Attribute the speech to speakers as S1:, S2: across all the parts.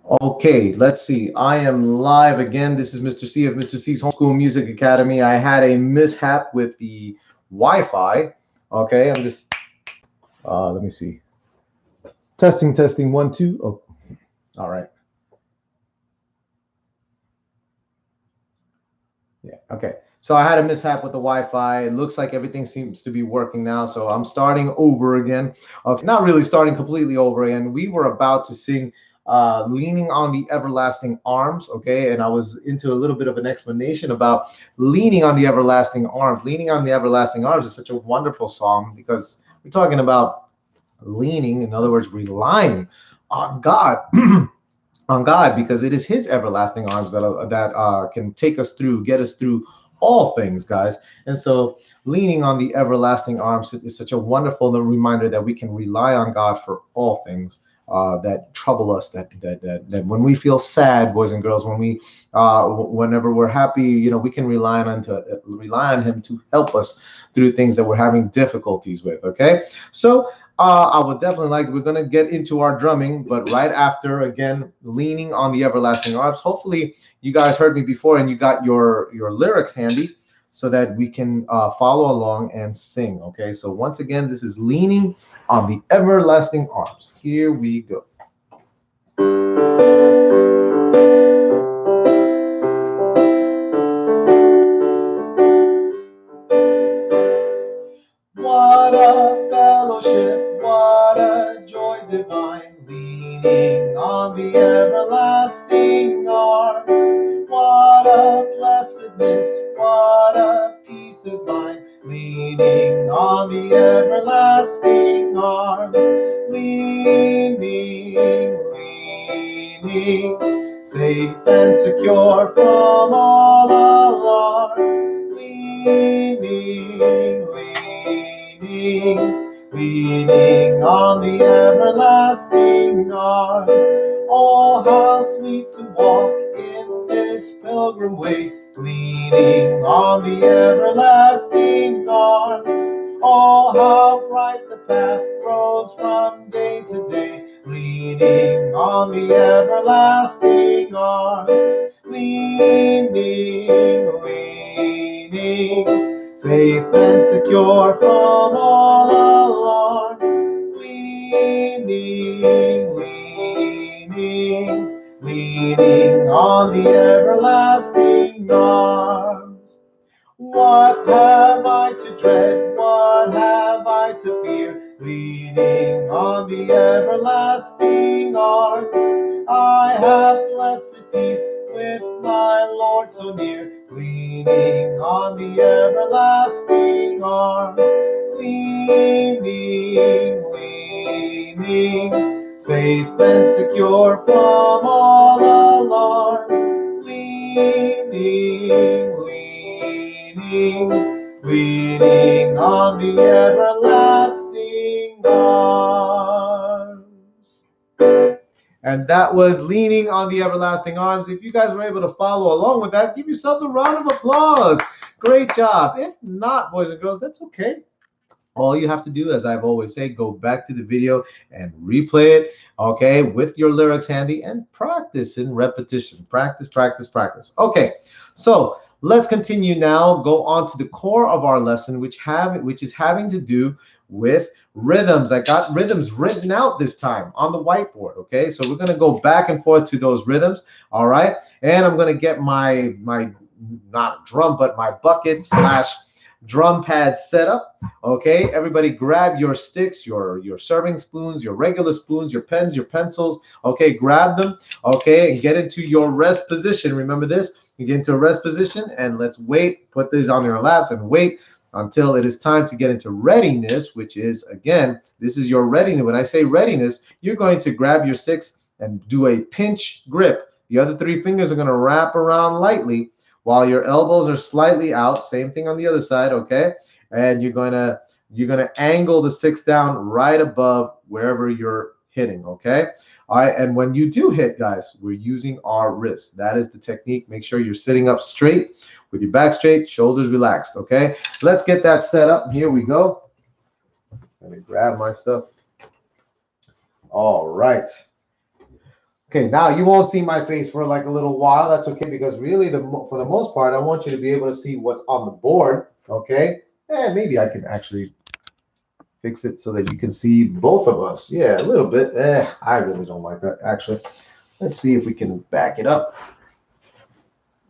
S1: Okay, let's see. I am live again. This is Mr. C of Mr. C's Homeschool Music Academy. I had a mishap with the Wi-Fi. Okay, I'm just let me see. Testing, testing, one, two. Oh, all right. Yeah, okay. So I had a mishap with the Wi-Fi. It looks like everything seems to be working now. So I'm starting over again. Okay, not really starting completely over again. We were about to sing Leaning on the Everlasting Arms, okay? And I was into a little bit of an explanation about leaning on the everlasting arms. Leaning on the everlasting arms is such a wonderful song because we're talking about leaning, in other words, relying on God. On God, because it is His everlasting arms that can take us through, get us through all things, guys. And so, leaning on the everlasting arms is such a wonderful reminder that we can rely on God for all things. That trouble us, that when we feel sad, boys and girls, whenever we're happy, we can rely on Him to help us through things that we're having difficulties with. Okay, so I would definitely we're going to get into our drumming, but right after, again, leaning on the everlasting arms. Hopefully, you guys heard me before and you got your lyrics handy so that we can follow along and sing. Okay, so once again, this is leaning on the everlasting arms. Here we go. What a fellowship, what a joy divine, leaning on the everlasting arms. What a blessedness, what a peace is mine, leaning on the everlasting arms. Leaning, leaning, safe and secure from all alarms. Leaning, leaning on the everlasting arms. Oh, how sweet to walk in this pilgrim way, leaning on the everlasting arms. Oh, how bright the path grows from day to day, leaning on the everlasting arms. Leaning, leaning, safe and secure from all alarms. Leaning, leaning on the everlasting arms. What have I to dread? What have I to fear? Leaning on the everlasting arms. I have blessed peace with my Lord so near, leaning on the everlasting arms. Leaning, leaning, safe and secure from all alarms. Leaning, leaning on the everlasting arms. And that was Leaning on the Everlasting Arms. If you guys were able to follow along with that, give yourselves a round of applause. Great job. If not, boys and girls, that's okay. All you have to do, as I've always said, go back to the video and replay it, okay, with your lyrics handy and practice in repetition. Practice, practice, practice. Okay, so let's continue now. Go on to the core of our lesson, which is having to do with rhythms. I got rhythms written out this time on the whiteboard. Okay, so we're gonna go back and forth to those rhythms. All right, and I'm gonna get my not drum, but my bucket slash drum pad set up. Okay, everybody grab your sticks, your serving spoons, your regular spoons, your pens, your pencils. Okay, grab them. Okay, and get into your rest position. Remember this, you get into a rest position and let's wait. Put these on your laps and wait until it is time to get into readiness, which is, again, this is your readiness. When I say readiness, you're going to grab your sticks and do a pinch grip. The other three fingers are going to wrap around lightly while your elbows are slightly out. Same thing on the other side, okay? And you're gonna angle the sticks down right above wherever you're hitting, okay? All right, and when you do hit, guys, we're using our wrists. That is the technique. Make sure you're sitting up straight with your back straight, shoulders relaxed, okay? Let's get that set up. Here we go. Let me grab my stuff. All right. Okay, now you won't see my face for like a little while. That's okay, because really, for the most part, I want you to be able to see what's on the board. Okay, and maybe I can actually fix it so that you can see both of us. Yeah, a little bit. I really don't like that, actually. Let's see if we can back it up.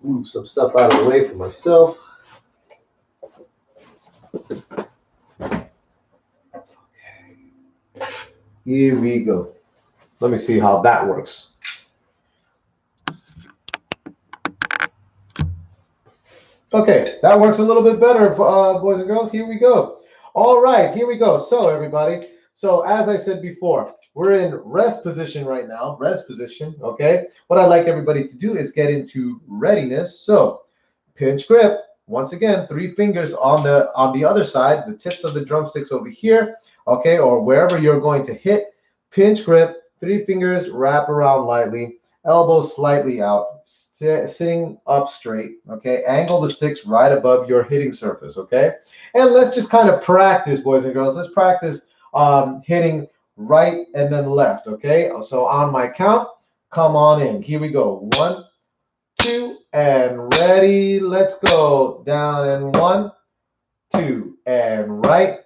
S1: Move some stuff out of the way for myself. Here we go. Let me see how that works. Okay, that works a little bit better, boys and girls. Here we go. All right, here we go. So, everybody, so as I said before, we're in rest position right now, rest position, okay? What I'd like everybody to do is get into readiness. So, pinch grip. Once again, 3 fingers on the other side, the tips of the drumsticks over here, okay, or wherever you're going to hit. Pinch grip, 3 fingers, wrap around lightly, elbows slightly out, sitting up straight, okay? Angle the sticks right above your hitting surface, okay? And let's just kind of practice, boys and girls. Let's practice hitting right and then left, okay? So on my count, come on in. Here we go. 1, 2, and ready. Let's go. Down and 1, 2, and right,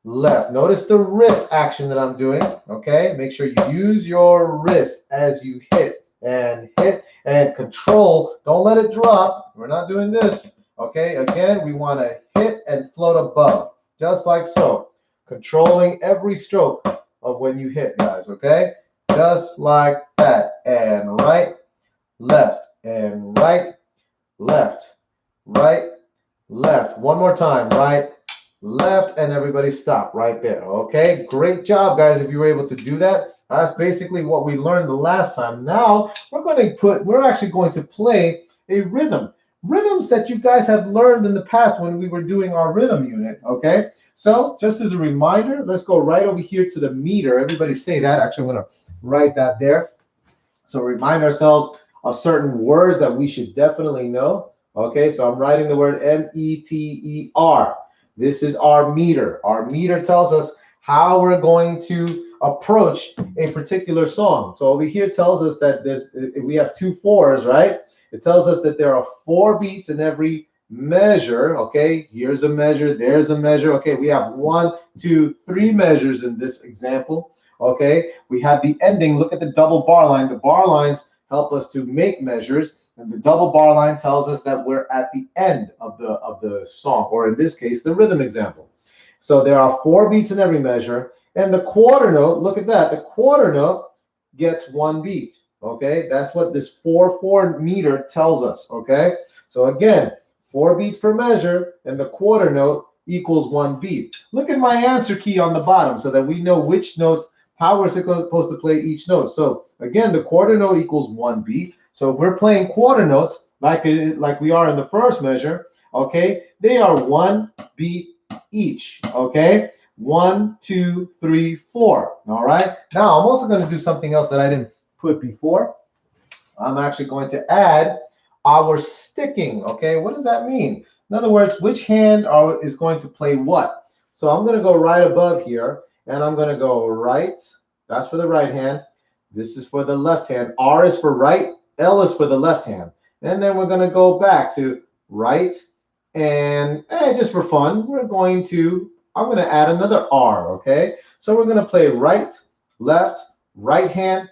S1: left. Notice the wrist action that I'm doing, okay? Make sure you use your wrist as you hit and control. Don't let it drop. We're not doing this, okay? Again, we want to hit and float above, just like so. Controlling every stroke of when you hit, guys, okay? Just like that. And right, left, and right, left, right, left. One more time. Right, left, and everybody stop right there. Okay, great job, guys. If you were able to do that, that's basically what we learned the last time. Now we're actually going to play a rhythm. Rhythms that you guys have learned in the past when we were doing our rhythm unit. Okay, so just as a reminder, let's go right over here to the meter. Everybody say that. Actually, I'm going to write that there. So remind ourselves of certain words that we should definitely know. Okay, so I'm writing the word meter. This is our meter. Our meter tells us how we're going to approach a particular song. So over here tells us that we have 2 4s, right? It tells us that there are 4 beats in every measure. Okay, here's a measure, there's a measure. Okay, we have 1, 2, 3 measures in this example. Okay, we have the ending. Look at the double bar line. The bar lines help us to make measures, and the double bar line tells us that we're at the end of the song, or in this case, the rhythm example. So there are 4 beats in every measure, and the quarter note, look at that, the quarter note gets 1 beat. Okay, that's what this 4/4 meter tells us. Okay, so again, 4 beats per measure, and the quarter note equals 1 beat. Look at my answer key on the bottom so that we know which notes, how we're supposed to play each note. So again, the quarter note equals 1 beat. So if we're playing quarter notes like we are in the first measure, okay, they are 1 beat each. Okay, 1, 2, 3, 4. All right. Now I'm also going to do something else that I didn't put before. I'm actually going to add our sticking. Okay, what does that mean? In other words, which hand is going to play what? So I'm going to go right above here, and I'm going to go right. That's for the right hand. This is for the left hand. R is for right. L is for the left hand. And then we're going to go back to right. And just for fun, I'm going to add another R, okay? So we're going to play right, left, right hand,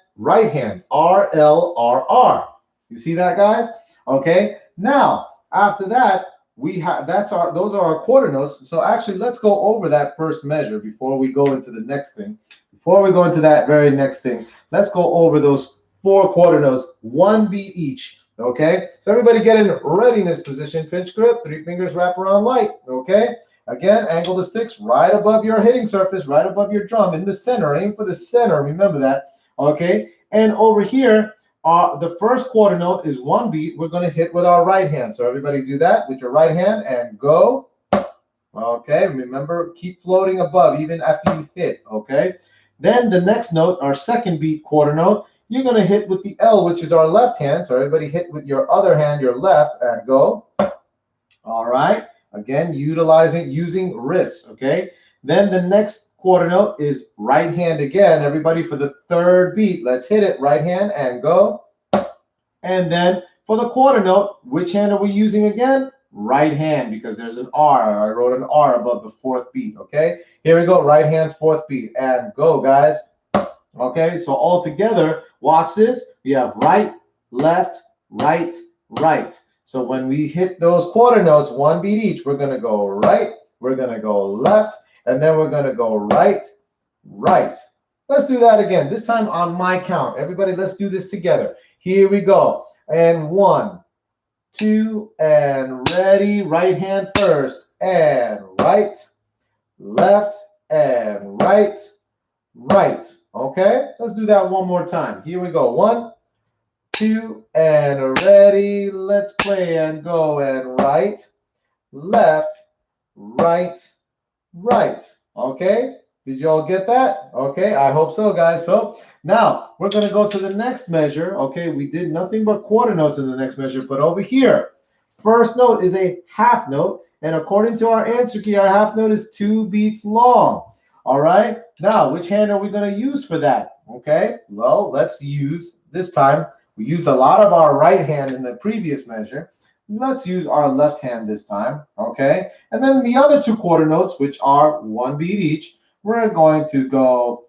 S1: R, L, R, R. You see that, guys? Okay. Now, after that, those are our quarter notes. So actually, let's go over that first measure before we go into the next thing. Before we go into that very next thing, let's go over those 4 quarter notes, 1 beat each. Okay, so everybody get in readiness position, pinch grip, 3 fingers wrap around light. Okay, again, angle the sticks right above your hitting surface, right above your drum, in the center. Aim for the center, remember that. Okay, and over here, the first quarter note is 1 beat. We're going to hit with our right hand. So everybody do that with your right hand and go. Okay, remember, keep floating above even after you hit. Okay, then the next note, our second beat quarter note, you're going to hit with the L, which is our left hand. So everybody hit with your other hand, your left, and go. All right. Again, using wrists. Okay. Then the next quarter note is right hand again. Everybody, for the third beat, let's hit it. Right hand and go. And then for the quarter note, which hand are we using again? Right hand, because there's an R. I wrote an R above the fourth beat, okay? Here we go, right hand, fourth beat, and go, guys. Okay, so all together, watch this. We have right, left, right, right. So when we hit those quarter notes, one beat each, we're going to go right, we're going to go left, and then we're going to go right, right. Let's do that again, this time on my count. Everybody, let's do this together. Here we go. And 1, 2, and ready. Right hand first, and right, left, and right, right. Okay, let's do that one more time. Here we go. 1, 2, and ready. Let's play and go. And right, left, right, right. Okay, did you all get that? Okay, I hope so, guys. So now we're going to go to the next measure. Okay, we did nothing but quarter notes in the next measure, but over here, first note is a half note. And according to our answer key, our half note is 2 beats long. All right, now which hand are we going to use for that? Okay, well, let's use this time. We used a lot of our right hand in the previous measure. Let's use our left hand this time, okay? And then the other 2 quarter notes, which are 1 beat each, we're going to go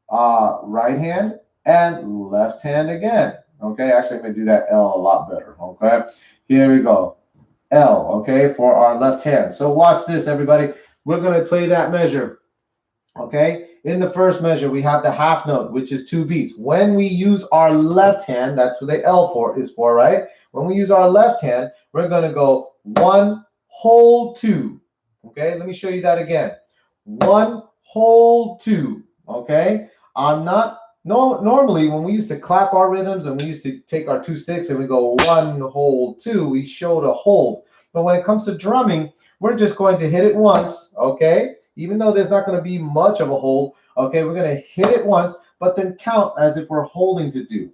S1: right hand and left hand again, okay? Actually, I'm going to do that L a lot better, okay? Here we go, L, okay, for our left hand. So watch this, everybody. We're going to play that measure, okay? In the first measure, we have the half note, which is 2 beats. When we use our left hand, that's what the L is for, right? When we use our left hand, we're going to go 1, hold 2. Okay, let me show you that again. 1, hold 2. Okay, normally when we used to clap our rhythms and we used to take our 2 sticks and we go 1, hold 2, we showed a hold. But when it comes to drumming, we're just going to hit it once, okay? Even though there's not going to be much of a hold, okay, we're going to hit it once, but then count as if we're holding to 2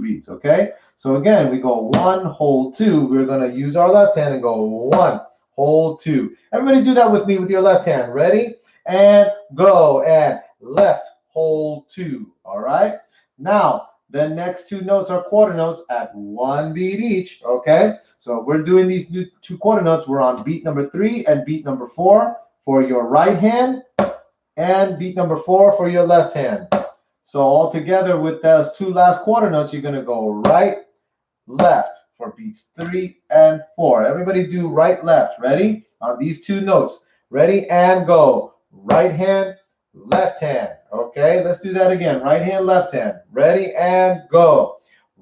S1: beats, okay? So again, we go 1, hold 2. We're going to use our left hand and go 1, hold 2. Everybody do that with me with your left hand. Ready? And go. And left, hold 2. All right? Now, the next 2 notes are quarter notes at 1 beat each, okay? So if we're doing these 2 quarter notes, we're on beat number 3 and beat number 4 for your right hand, and beat number 4 for your left hand. So all together with those 2 last quarter notes, you're going to go right, left for beats 3 and 4. Everybody do right, left. Ready? On these 2 notes. Ready and go. Right hand, left hand. Okay, let's do that again. Right hand, left hand. Ready and go.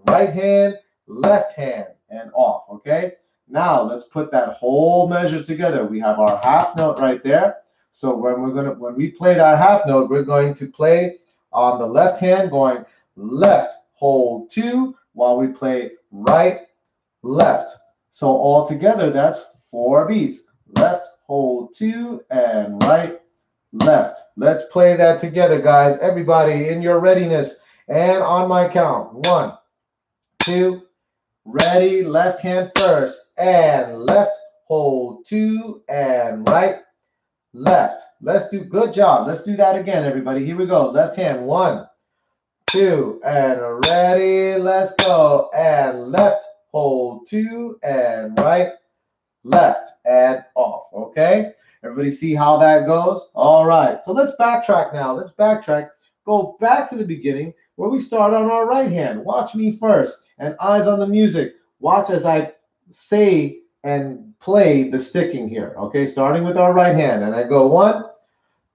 S1: Right hand, left hand, and off. Okay, now let's put that whole measure together. We have our half note right there. So when we play that half note, we're going to play on the left hand, going left, hold 2, while we play right, left. So all together, that's 4 beats. Left, hold 2, and right, left. Let's play that together, guys. Everybody in your readiness. And on my count. 1, 2, ready. Left hand first. And left, hold 2, and right, left. Let's do, good job. Let's do that again, everybody. Here we go. Left hand. 1, 2, and ready. Let's go. And left, hold 2, and right, left, and off. Okay? Everybody see how that goes? All right. So let's backtrack now. Let's backtrack. Go back to the beginning where we start on our right hand. Watch me first, and eyes on the music. Watch as I say and play the sticking here. Okay? Starting with our right hand. And I go 1,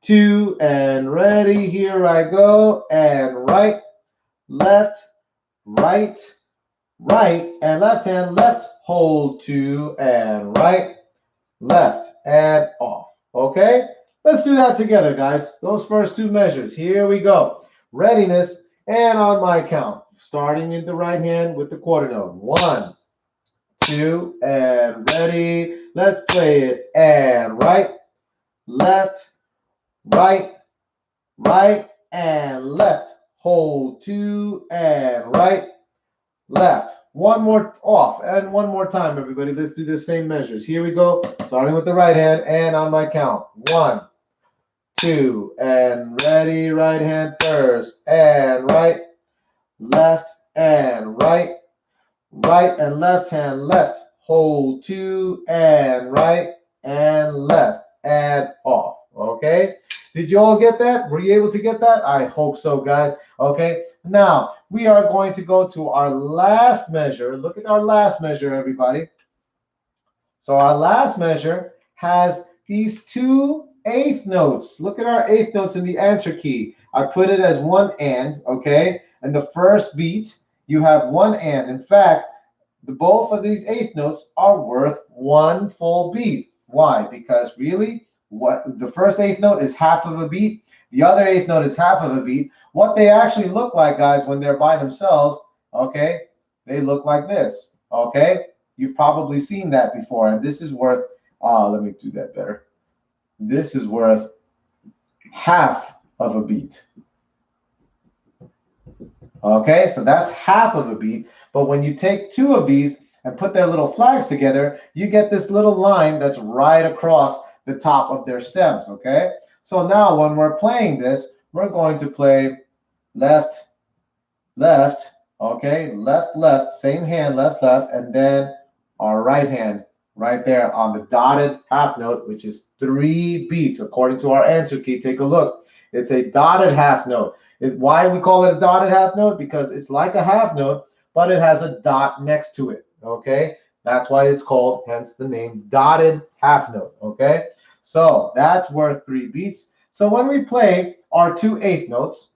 S1: 2, and ready. Here I go. And right, left, right, right, and left hand, left, hold 2, and right, left, and off. Okay? Let's do that together, guys. Those first 2 measures. Here we go. Readiness, and on my count. Starting in the right hand with the quarter note. 1, 2, and ready. Let's play it. And right, left, right, right, and left. Hold 2, and right, left. One more off, and one more time, everybody. Let's do the same measures. Here we go. Starting with the right hand, and on my count. 1, 2, and ready, right hand first, and right, left, and right, right and left hand left, hold 2, and right, and left, and off, okay? Did you all get that? Were you able to get that? I hope so, guys, okay? Now, we are going to go to our last measure. Look at our last measure, everybody. So our last measure has these 2/8 notes. Look at our eighth notes in the answer key. I put it as one and, okay? And the first beat, you have one and. In fact, both of these eighth notes are worth one full beat. Why? Because really, what the first eighth note is half of a beat, the other eighth note is half of a beat. What they actually look like, guys, when they're by themselves, okay, they look like this, okay? You've probably seen that before, and this is worth, let me do that better. This is worth half of a beat. Okay, so that's half of a beat. But when you take two of these and put their little flags together, you get this little line that's right across the top of their stems, okay? So now when we're playing this, we're going to play left, left, okay? Left, left, same hand, left, left, and then our right hand right there on the dotted half note, which is 3 beats according to our answer key. Take a look. It's a dotted half note. Why we call it a dotted half note? Because it's like a half note, but it has a dot next to it, okay? That's why it's called, hence the name, dotted half note, okay? So that's worth 3 beats. So when we play our 2/8 notes,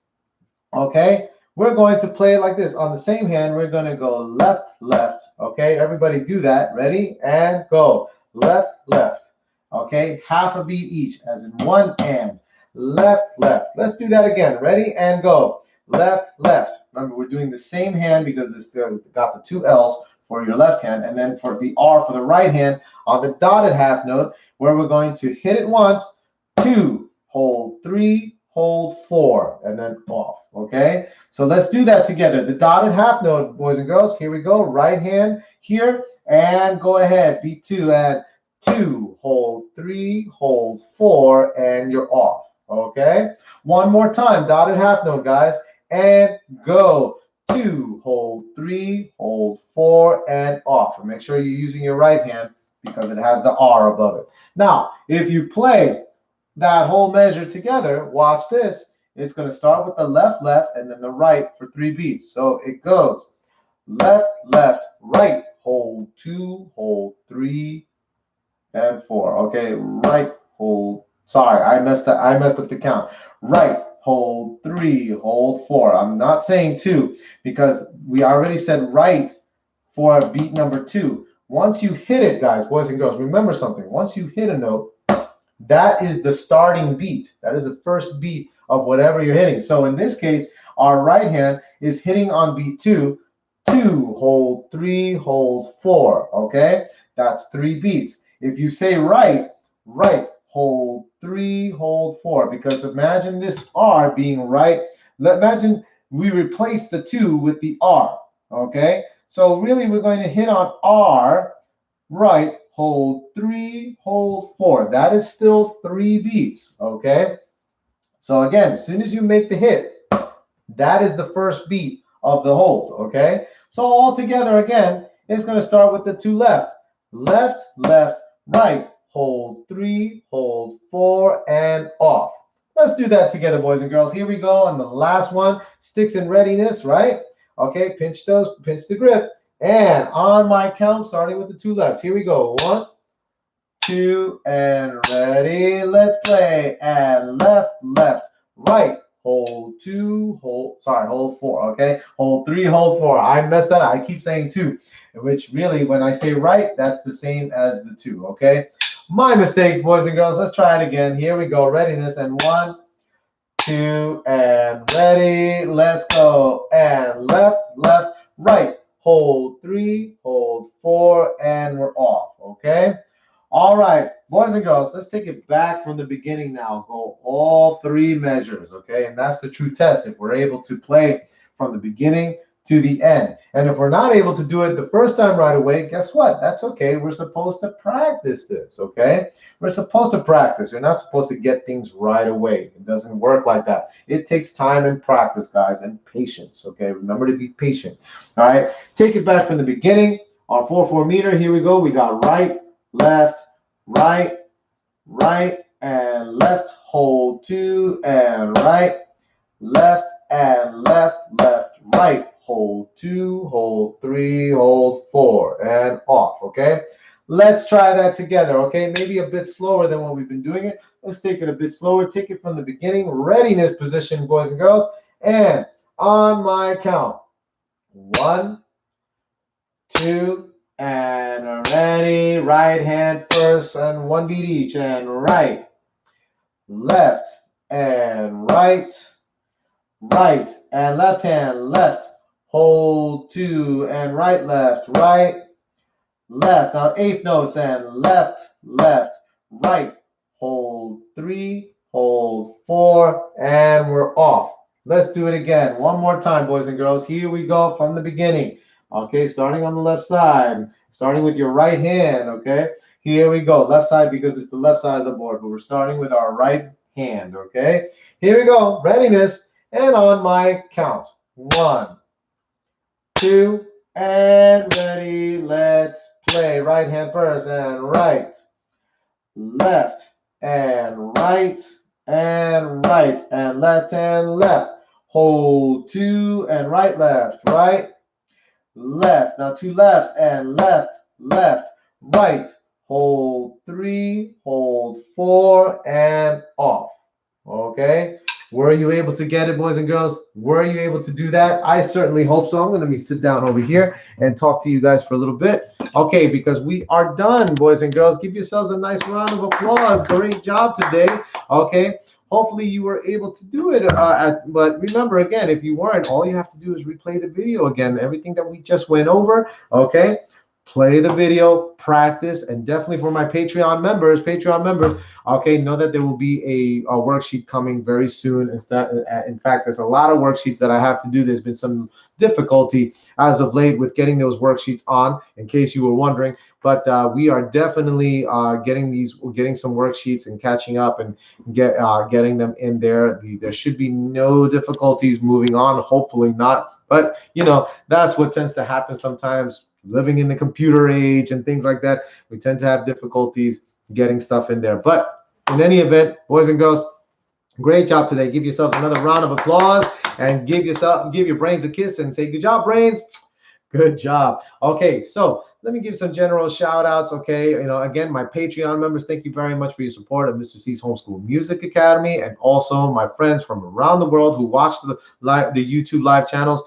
S1: okay, we're going to play it like this. On the same hand, we're going to go left, left, okay? Everybody do that. Ready? And go. Left, left, okay? Half a beat each, as in one and. Left, left. Let's do that again. Ready? And go. Left, left. Remember, we're doing the same hand because it's got the 2 L's for your left hand, and then for the R for the right hand on the dotted half note, where we're going to hit it once, 2, hold 3, hold 4, and then off, okay? So let's do that together. The dotted half note, boys and girls, here we go. Right hand here, and go ahead. Beat 2, and 2, hold 3, hold 4, and you're off. Okay, one more time, dotted half note, guys, and go. 2, hold 3, hold 4, and off. And make sure you're using your right hand because it has the R above it. Now, if you play that whole measure together, watch this. It's going to start with the left, left, and then the right for 3 beats. So it goes left, left, right, hold 2, hold 3, and 4. Okay, right, hold. Sorry, I messed up the count. Right, hold 3, hold 4. I'm not saying 2 because we already said right for beat number 2. Once you hit it, guys, boys and girls, remember something. Once you hit a note, that is the starting beat. That is the first beat of whatever you're hitting. So in this case, our right hand is hitting on beat 2. 2, hold 3, hold 4. Okay, that's 3 beats. If you say right, right, hold 3, hold 4, because imagine this R being right. Imagine we replace the 2 with the R, okay? So really we're going to hit on R, right, hold 3, hold 4. That is still 3 beats, okay? So again, as soon as you make the hit, that is the first beat of the hold, okay? So all together again, it's going to start with the 2 left. Left, left, right, hold 3, hold 4, and off. Let's do that together, boys and girls. Here we go on the last one. Sticks in readiness, right? Okay, pinch the grip. And on my count, starting with the 2 lefts. Here we go. 1, 2, and ready. Let's play. And left, left, right. Hold 2, hold 4, okay? Hold 3, hold 4. I messed that up. I keep saying 2, which really, when I say right, that's the same as the 2, okay? My mistake, boys and girls. Let's try it again. Here we go. Readiness. And 1, 2, and ready. Let's go. And left, left, right. Hold 3, hold 4, and we're off, okay? All right, boys and girls, let's take it back from the beginning now. Go all 3 measures, okay? And that's the true test. If we're able to play from the beginning to the end. And if we're not able to do it the first time right away, guess what? That's okay. We're supposed to practice this, okay? We're supposed to practice. You're not supposed to get things right away. It doesn't work like that. It takes time and practice, guys, and patience, okay? Remember to be patient, all right? Take it back from the beginning. Our 4/4 meter, here we go. We got right, left, right, right, and left. Hold 2, and right, left, and left, left, right. Hold 2, hold 3, hold 4, and off, okay? Let's try that together, okay? Maybe a bit slower than what we've been doing it. Let's take it a bit slower. Take it from the beginning. Readiness position, boys and girls. And on my count, 1, 2, and ready. Right hand first, and 1 beat each. And right, left, and right, right, and left hand, left. Hold 2, and right, left, right, left. Now 8th notes, and left, left, right. Hold 3, hold 4, and we're off. Let's do it again. One more time, boys and girls. Here we go from the beginning. Okay, starting on the left side, starting with your right hand, okay? Here we go. Left side because it's the left side of the board, but we're starting with our right hand, okay? Here we go. Readiness. And on my count. 1, 2, and ready. Let's play. Right hand first, and right, left, and right, and right, and left and left. Hold 2, and right, left, right, left. Now 2 lefts, and left, left, right. Hold 3, hold 4, and off. Okay? Were you able to get it, boys and girls? Were you able to do that? I certainly hope so. I'm going to sit down over here and talk to you guys for a little bit. Okay, because we are done, boys and girls. Give yourselves a nice round of applause. Great job today. Okay. Hopefully you were able to do it. But remember, again, if you weren't, all you have to do is replay the video again. Everything that we just went over, okay? Play the video, practice, and definitely for my Patreon members, okay, know that there will be a worksheet coming very soon. In fact, there's a lot of worksheets that I have to do. There's been some difficulty as of late with getting those worksheets on, in case you were wondering. But we are definitely getting some worksheets and catching up and getting them in there. There should be no difficulties moving on. Hopefully not. But you know, that's what tends to happen sometimes. Living in the computer age and things like that, we tend to have difficulties getting stuff in there. But in any event, boys and girls, great job today. Give yourselves another round of applause and give your brains a kiss and say, good job, brains. Good job. Okay, so let me give some general shout outs. Okay, again, my Patreon members, thank you very much for your support of Mr. C's Homeschool Music Academy, and also my friends from around the world who watch the YouTube live channels.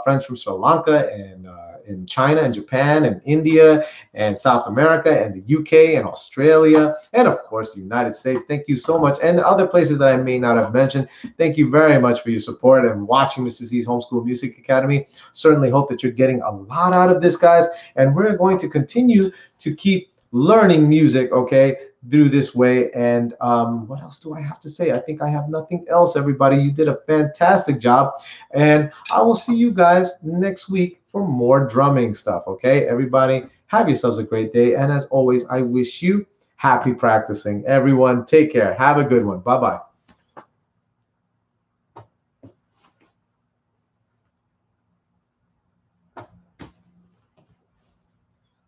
S1: Friends from Sri Lanka and in China and Japan and India and South America and the UK and Australia and of course the United States. Thank you so much, and other places that I may not have mentioned. Thank you very much for your support and watching Mr. C's Homeschool Music Academy. Certainly hope that you're getting a lot out of this, guys, and we're going to continue to keep learning music, okay, through this way. And what else do I have to say? I think I have nothing else. Everybody, you did a fantastic job, and I will see you guys next week for more drumming stuff. Okay, everybody, have yourselves a great day, and as always, I wish you happy practicing. Everyone, take care. Have a good one. Bye bye.